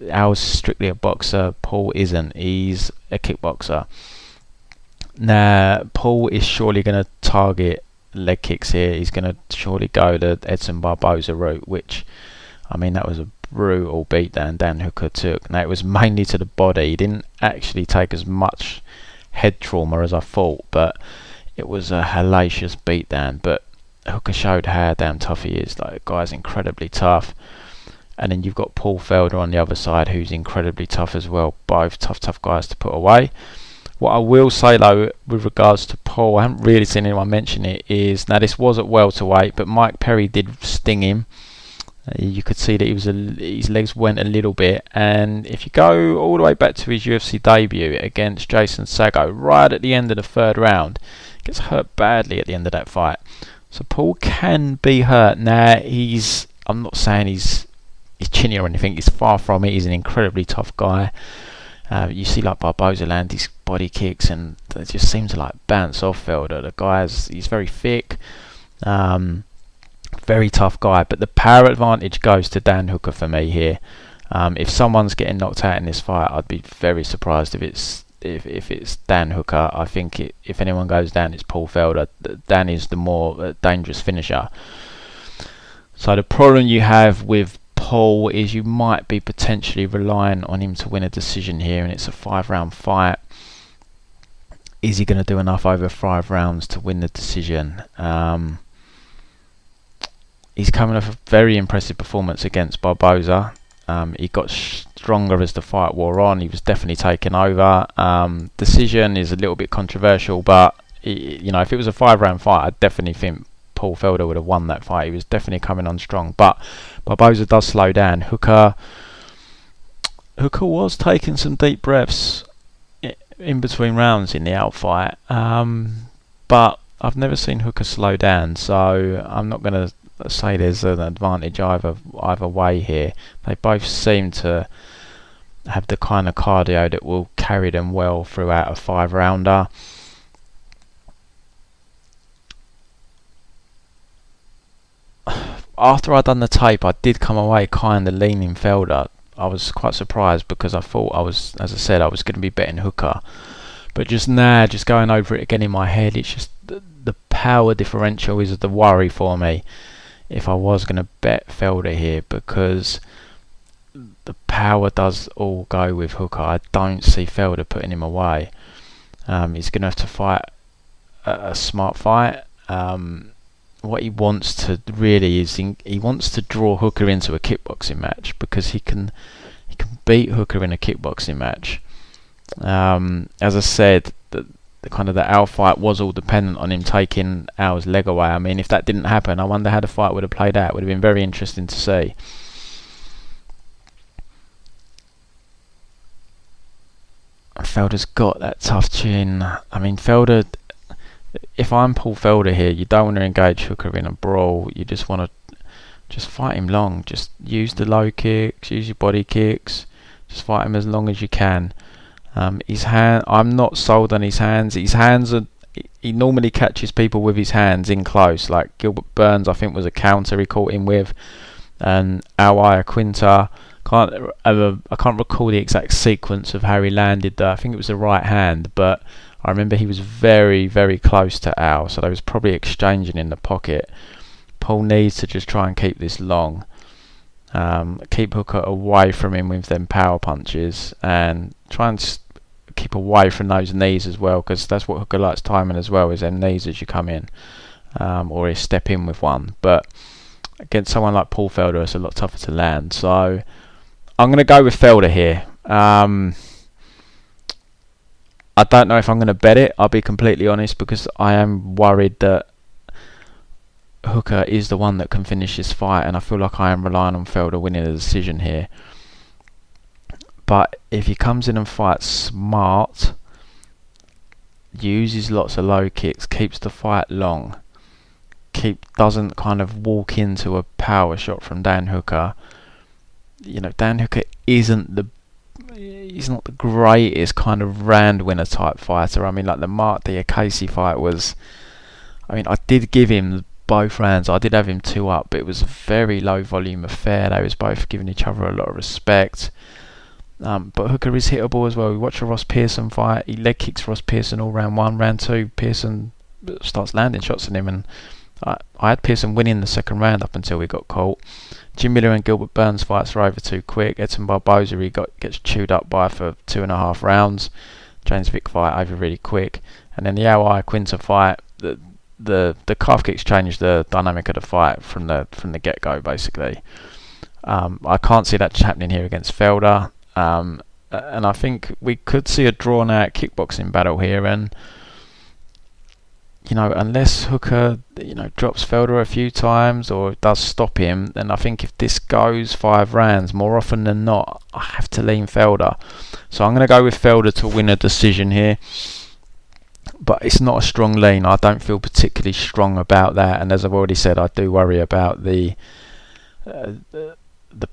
Al's strictly a boxer, Paul isn't. He's a kickboxer. Now, Paul is surely going to target leg kicks here. He's going to surely go the Edson Barboza route, which, I mean, that was a brutal beatdown Dan Hooker took. Now, it was mainly to the body. He didn't actually take as much head trauma as I thought, but it was a hellacious beatdown. But Hooker showed how damn tough he is. Like, the guy's incredibly tough. And then you've got Paul Felder on the other side, who's incredibly tough as well. Both tough guys to put away. What I will say though, with regards to Paul, I haven't really seen anyone mention it, is, now this was at welterweight, but Mike Perry did sting him. You could see that his legs went a little bit, and if you go all the way back to his UFC debut against Jason Sago, right at the end of the third round, gets hurt badly at the end of that fight. So Paul can be hurt. Now, I'm not saying he's chinny or anything, he's far from it. He's an incredibly tough guy. You see like Barboza land these body kicks, and they just seem to like bounce off Felder. The he's very thick, very tough guy, but the power advantage goes to Dan Hooker for me here. If someone's getting knocked out in this fight, I'd be very surprised if it's Dan Hooker. I think if anyone goes down, it's Paul Felder. Dan is the more dangerous finisher. So the problem you have with Paul is you might be potentially relying on him to win a decision here, and it's a 5-round fight. Is he going to do enough over 5 rounds to win the decision? He's coming off a very impressive performance against Barboza. He got stronger as the fight wore on. He was definitely taken over. Decision is a little bit controversial, but if it was a 5-round fight, I definitely think Paul Felder would have won that fight. He was definitely coming on strong, but Barboza does slow down. Hooker was taking some deep breaths in between rounds in the out fight, but I've never seen Hooker slow down, so I'm not going to say there's an advantage either way here. They both seem to have the kind of cardio that will carry them well throughout a 5-rounder. after I'd done the tape, I did come away kind of leaning Felder. I was quite surprised because I thought as I said, I was going to be betting Hooker. But just now, just going over it again in my head, it's just the power differential is the worry for me if I was going to bet Felder here, because the power does all go with Hooker. I don't see Felder putting him away. He's going to have to fight a smart fight. What he wants to really is he wants to draw Hooker into a kickboxing match, because he can beat Hooker in a kickboxing match. As I said, the kind of the Al fight was all dependent on him taking Al's leg away. I mean, if that didn't happen, I wonder how the fight would have played out. It would have been very interesting to see. Felder's got that tough chin. I mean, Felder, if I'm Paul Felder here, you don't want to engage Hooker in a brawl. You just want to just fight him long. Just use the low kicks, use your body kicks. Just fight him as long as you can. His hand, I'm not sold on his hands. His hands are, he normally catches people with his hands in close. Like Gilbert Burns, I think, was a counter he caught him with, and Al Quinta. I can't recall the exact sequence of how he landed there. I think it was the right hand, but I remember he was very, very close to Al, so they was probably exchanging in the pocket. Paul needs to just try and keep this long. Keep Hooker away from him with them power punches, and try and keep away from those knees as well, because that's what Hooker likes timing as well, is them knees as you come in, or he step in with one. But against someone like Paul Felder, it's a lot tougher to land. So I'm going to go with Felder here. I don't know if I'm going to bet it, I'll be completely honest, because I am worried that Hooker is the one that can finish this fight, and I feel like I am relying on Felder winning the decision here. But if he comes in and fights smart, uses lots of low kicks, keeps the fight long, doesn't kind of walk into a power shot from Dan Hooker. You know, Dan Hooker he's not the greatest kind of round winner type fighter. I mean, like the Mark Diakase fight was, I mean, I did give him both rounds. I did have him 2 up, but it was a very low volume affair. They was both giving each other a lot of respect. But Hooker is hittable as well. We watch a Ross Pearson fight. He leg kicks Ross Pearson all round 1. Round 2, Pearson starts landing shots on him, and I had Pearson winning the second round up until we got caught. Jim Miller and Gilbert Burns fights are over too quick. Edson Barboza, he gets chewed up by for 2.5 rounds. James Vick fight over really quick, and then the Al Quinta fight, the calf kicks changed the dynamic of the fight from the get go basically. I can't see that happening here against Felder, and I think we could see a drawn out kickboxing battle here, and you know, unless Hooker, you know, drops Felder a few times or does stop him, then I think if this goes 5 rounds, more often than not, I have to lean Felder. So I'm going to go with Felder to win a decision here. But it's not a strong lean. I don't feel particularly strong about that. And as I've already said, I do worry about the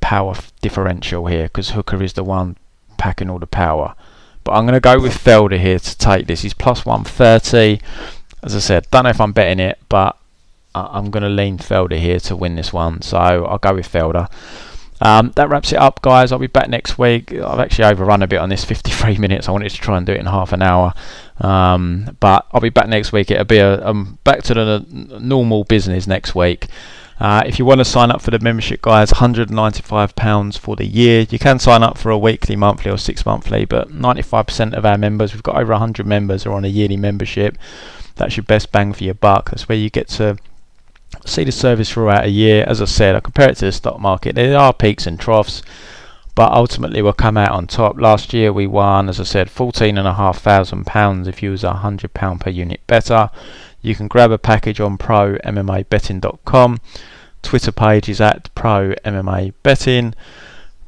power differential here, because Hooker is the one packing all the power. But I'm going to go with Felder here to take this. He's plus 130. As I said, don't know if I'm betting it, but I'm going to lean Felder here to win this one. So I'll go with Felder. That wraps it up, guys. I'll be back next week. I've actually overrun a bit on this, 53 minutes. I wanted to try and do it in half an hour. But I'll be back next week. It'll be back to the normal business next week. If you want to sign up for the membership, guys, £195 for the year. You can sign up for a weekly, monthly or 6 monthly, but 95% of our members, we've got over 100 members, are on a yearly membership. That's your best bang for your buck. That's where you get to see the service throughout a year. As I said, I compare it to the stock market. There are peaks and troughs, but ultimately we'll come out on top. Last year we won, as I said, £14,500 if you was £100 per unit better. You can grab a package on ProMMABetting.com. Twitter page is at Pro MMA Betting.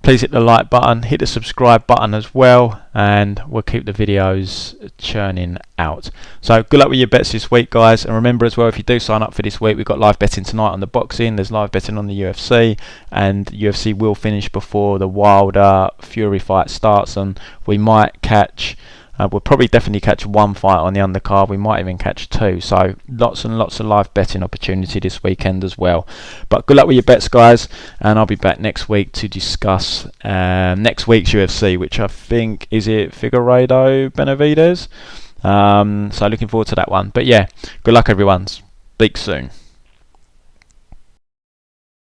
Please hit the like button, hit the subscribe button as well, and we'll keep the videos churning out. So good luck with your bets this week, guys, and remember as well, if you do sign up for this week, we've got live betting tonight on the boxing, there's live betting on the UFC, and UFC will finish before the Wilder Fury fight starts, and we might catch We'll probably definitely catch one fight on the undercard. We might even catch two. So lots and lots of live betting opportunity this weekend as well. But good luck with your bets, guys. And I'll be back next week to discuss next week's UFC, which I think is it Figueiredo Benavidez. So looking forward to that one. But yeah, good luck everyone. Speak soon.